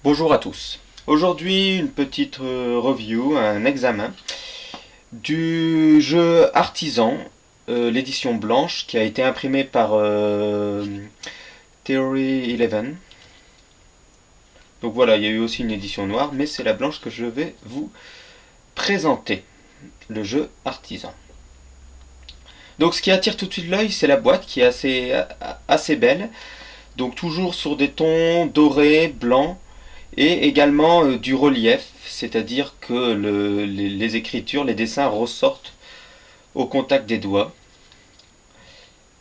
Bonjour à tous. Aujourd'hui, une petite review, un examen du jeu Artisan, l'édition blanche qui a été imprimée par Theory 11. Donc voilà, il y a eu aussi une édition noire, mais c'est la blanche que je vais vous présenter, le jeu Artisan. Donc ce qui attire tout de suite l'œil, c'est la boîte qui est assez belle. Donc toujours sur des tons dorés, blancs, et également du relief, c'est-à-dire que les écritures, les dessins ressortent au contact des doigts,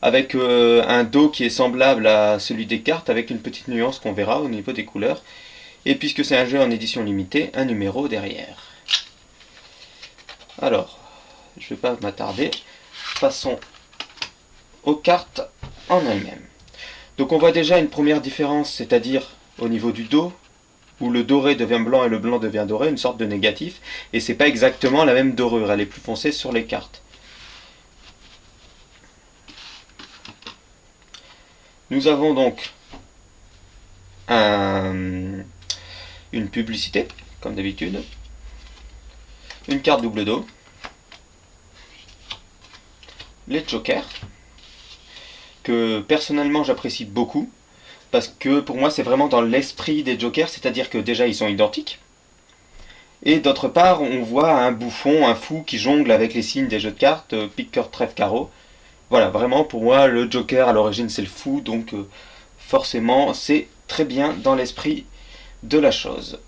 avec un dos qui est semblable à celui des cartes, avec une petite nuance qu'on verra au niveau des couleurs, et puisque c'est un jeu en édition limitée, un numéro derrière. Alors, je ne vais pas m'attarder, passons aux cartes en elles-mêmes. Donc on voit déjà une première différence, c'est-à-dire au niveau du dos, où le doré devient blanc et le blanc devient doré, une sorte de négatif, et c'est pas exactement la même dorure, elle est plus foncée sur les cartes. Nous avons donc une publicité, comme d'habitude, une carte double dos, les jokers, que personnellement j'apprécie beaucoup, parce que pour moi c'est vraiment dans l'esprit des jokers, c'est-à-dire que déjà ils sont identiques, et d'autre part on voit un bouffon, un fou qui jongle avec les signes des jeux de cartes, pique, cœur, trèfle, carreau. Voilà, vraiment pour moi le joker à l'origine c'est le fou, donc forcément c'est très bien dans l'esprit de la chose.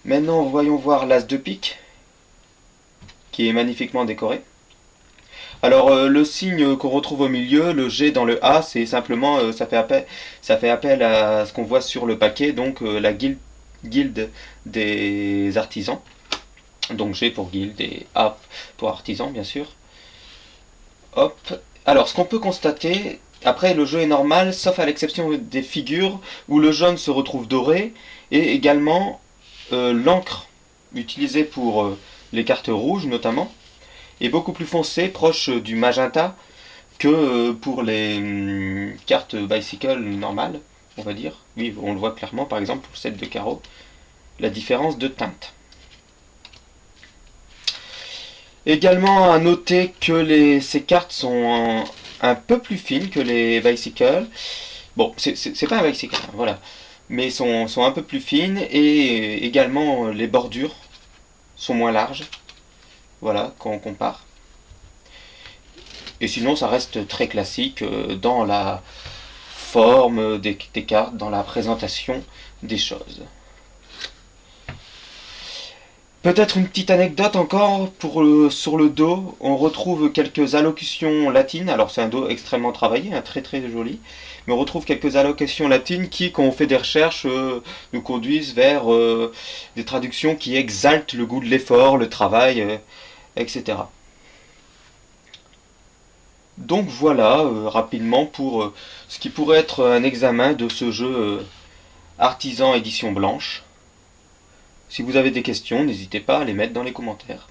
Maintenant voyons voir l'as de pique, qui est magnifiquement décoré. Alors le signe qu'on retrouve au milieu, le G dans le A, c'est simplement, ça fait appel à ce qu'on voit sur le paquet, donc la guilde des artisans. Donc G pour guilde et A pour artisan bien sûr. Hop. Alors ce qu'on peut constater, après le jeu est normal, sauf à l'exception des figures où le jaune se retrouve doré, et également l'encre utilisée pour les cartes rouges notamment est beaucoup plus foncé, proche du magenta, que pour les cartes bicycle normales, on va dire. Oui, on le voit clairement, par exemple, pour le set de carreaux, la différence de teinte. Également à noter que ces cartes sont un peu plus fines que les bicycles. Bon, c'est pas un bicycle, hein, voilà. Mais sont un peu plus fines, et également les bordures sont moins larges. Voilà, quand on compare. Et sinon, ça reste très classique dans la forme des cartes, dans la présentation des choses. Peut-être une petite anecdote encore sur le dos. On retrouve quelques allocutions latines. Alors c'est un dos extrêmement travaillé, hein, très très joli. Mais on retrouve quelques allocutions latines qui, quand on fait des recherches, nous conduisent vers des traductions qui exaltent le goût de l'effort, le travail, etc. Donc voilà, rapidement pour ce qui pourrait être un examen de ce jeu Artisan édition blanche. Si vous avez des questions, n'hésitez pas à les mettre dans les commentaires.